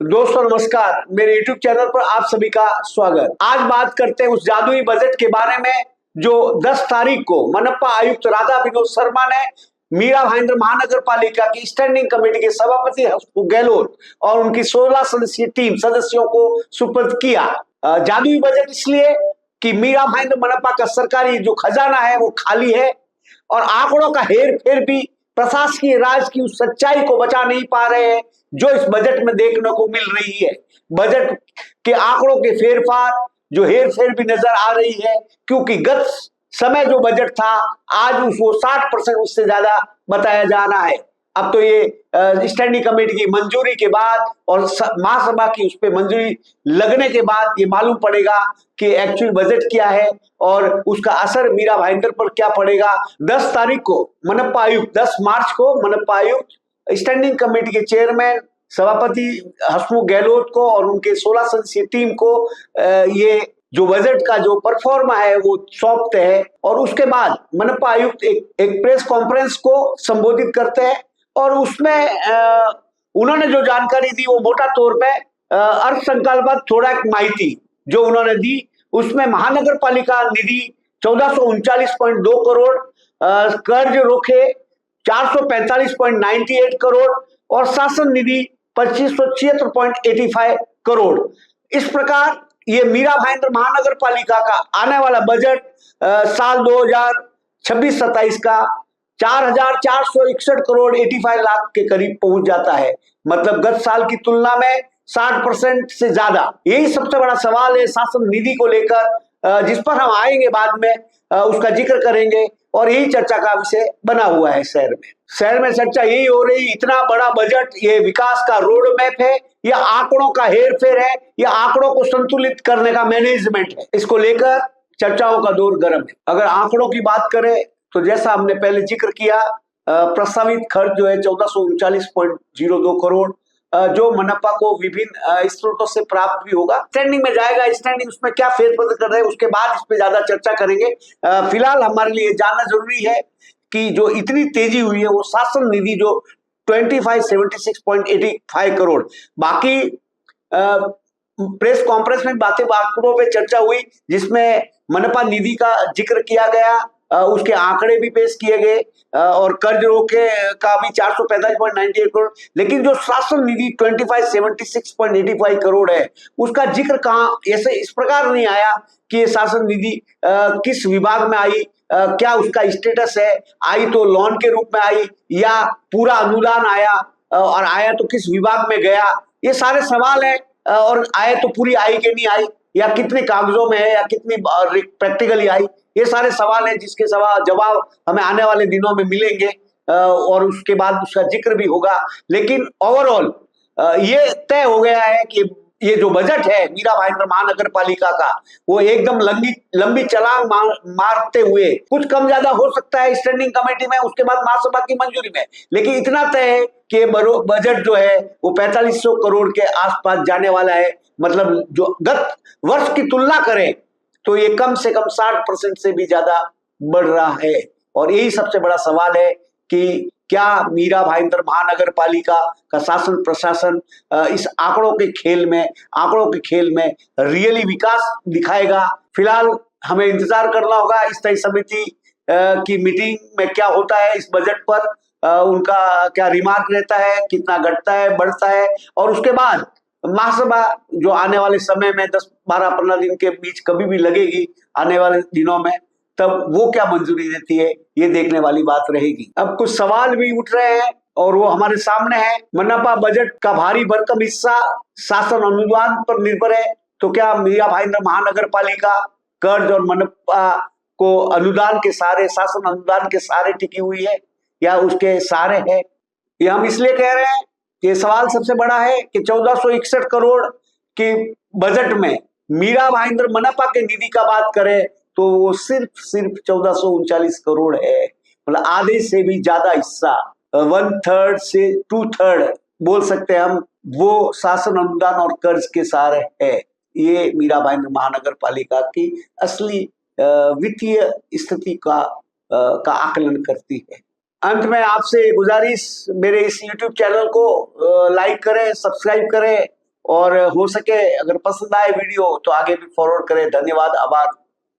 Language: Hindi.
दोस्तों नमस्कार, मेरे YouTube चैनल पर आप सभी का स्वागत। आज बात करते हैं उस जादुई बजट के बारे में जो 10 तारीख को मनपा आयुक्त राधा विनोद शर्मा ने मीरा भाईंदर महानगर पालिका की स्टैंडिंग कमेटी के सभापति हसमुख गहलोत और उनकी 16 सदस्यीय टीम सदस्यों को सुपुर्द किया। जादुई बजट इसलिए कि मीरा भाईंदर मनपा का सरकारी जो खजाना है वो खाली है और आंकड़ों का हेर फेर भी प्रशासकीय राज की उस सच्चाई को बचा नहीं पा रहे हैं जो इस बजट में देखने को मिल रही है। बजट के आंकड़ों के फेरफार जो हेर फेर भी नजर आ रही है, क्योंकि गत समय जो बजट था आज उसको 60% उससे ज्यादा बताया जा रहा है। अब तो ये स्टैंडिंग कमेटी की मंजूरी के बाद और महासभा की उस पर मंजूरी लगने के बाद ये मालूम पड़ेगा कि एक्चुअल बजट क्या है और उसका असर मीरा भाईंदर पर क्या पड़ेगा। 10 तारीख को मनपा आयुक्त 10 मार्च को मनपा आयुक्त स्टैंडिंग कमेटी के चेयरमैन सभापति हसमुख गहलोत को और उनके 16 सदस्यीय टीम को ये जो बजट का जो परफॉर्मा है वो सौंपते हैं और उसके बाद मनपा आयुक्त एक प्रेस कॉन्फ्रेंस को संबोधित करते हैं और उसमें उन्होंने जो जानकारी दी वो मोटा तौर पे अर्थसंकल्प थोड़ा एक माहिती जो उन्होंने दी उसमें महानगर पालिका निधि 1439.2 करोड़, कर्ज रोके 445.98 करोड़ और शासन निधि 2576.85 करोड़। इस प्रकार ये मीरा भाईंदर महानगर पालिका का आने वाला बजट साल 2026-27 का 4,461 करोड़ 85 लाख के करीब पहुंच जाता है। मतलब गत साल की तुलना में 60% से ज्यादा। यही सबसे बड़ा सवाल है शासन निधि को लेकर, जिस पर हम आएंगे बाद में, उसका जिक्र करेंगे और यही चर्चा का विषय बना हुआ है। शहर में चर्चा यही हो रही, इतना बड़ा बजट ये विकास का रोड मैप है या आंकड़ों का हेर फेर है या आंकड़ों को संतुलित करने का मैनेजमेंट है। इसको लेकर चर्चाओं का दौर गर्म है। अगर आंकड़ों की बात करें तो जैसा हमने पहले जिक्र किया, प्रस्तावित खर्च जो है 1439.02 करोड़ जो मनपा को विभिन्न स्रोतों से प्राप्त भी होगा। स्टैंडिंग में जाएगा, स्टैंडिंग उसमें क्या फेरबदल कर रहे हैं उसके बाद इस पे ज्यादा चर्चा करेंगे। फिलहाल हमारे लिए जानना जरूरी है कि जो इतनी तेजी हुई है वो शासन निधि जो 2576.85 करोड़, बाकी प्रेस कॉन्फ्रेंस में बातें आंकड़ों पे चर्चा हुई जिसमें मनपा निधि का जिक्र किया गया, उसके आंकड़े भी पेश किए गए और कर्ज रोके का भी 445.98 करोड़, लेकिन जो शासन निधि 2576.85 करोड़ है उसका जिक्र कहाँ ऐसे इस प्रकार नहीं आया कि ये शासन निधि किस विभाग में आई, क्या उसका स्टेटस है, आई तो लोन के रूप में आई या पूरा अनुदान आया और आया तो किस विभाग में गया, ये सारे सवाल है। और आए तो पूरी आई कि नहीं आई या कितने कागजों में है या कितनी प्रैक्टिकली आई, ये सारे सवाल हैं जिसके जवाब हमें आने वाले दिनों में मिलेंगे और उसके बाद उसका जिक्र भी होगा। लेकिन ओवरऑल ये तय हो गया है कि ये जो बजट है मीरा भाईंदर महानगर पालिका का वो एकदम लंबी छलांग मारते हुए, कुछ कम ज्यादा हो सकता है स्टैंडिंग कमेटी में, उसके बाद महासभा की मंजूरी में, लेकिन इतना तय है कि बजट जो है वो 4500 करोड़ के आसपास जाने वाला है। मतलब जो गत वर्ष की तुलना करें तो ये कम से कम 60% से भी ज्यादा बढ़ रहा है और यही सबसे बड़ा सवाल है कि क्या मीरा भाईंदर महानगर पालिका का शासन प्रशासन इस आंकड़ों के खेल में रियली विकास दिखाएगा। फिलहाल हमें इंतजार करना होगा स्थायी समिति की मीटिंग में क्या होता है इस बजट पर, उनका क्या रिमार्क रहता है, कितना घटता है बढ़ता है और उसके बाद महासभा जो आने वाले समय में 10-12-15 दिन के बीच कभी भी लगेगी आने वाले दिनों में, तब वो क्या मंजूरी देती है ये देखने वाली बात रहेगी। अब कुछ सवाल भी उठ रहे हैं और वो हमारे सामने है। मनपा बजट का भारी भरकम हिस्सा शासन अनुदान पर निर्भर है, तो क्या मीरा भाईंदर महानगर पालिका कर्ज और मनपा को अनुदान के सहारे, शासन अनुदान के सहारे टिकी हुई है या उसके सहारे है? ये हम इसलिए कह रहे हैं कि सवाल सबसे बड़ा है कि 1461 करोड़ के बजट में मीरा भाईंदर मनपा के निधि का बात करें तो वो सिर्फ 1439 करोड़ है। मतलब आधे से भी ज्यादा हिस्सा, 1/3 से 2/3 बोल सकते हैं हम, वो शासन अनुदान और कर्ज के सहारे है। ये मीरा भाईंदर महानगर पालिका की असली वित्तीय स्थिति का आकलन करती है। अंत में आपसे गुजारिश, मेरे इस YouTube चैनल को लाइक करें, सब्सक्राइब करें और हो सके अगर पसंद आए वीडियो तो आगे भी फॉरवर्ड करें। धन्यवाद, आभार।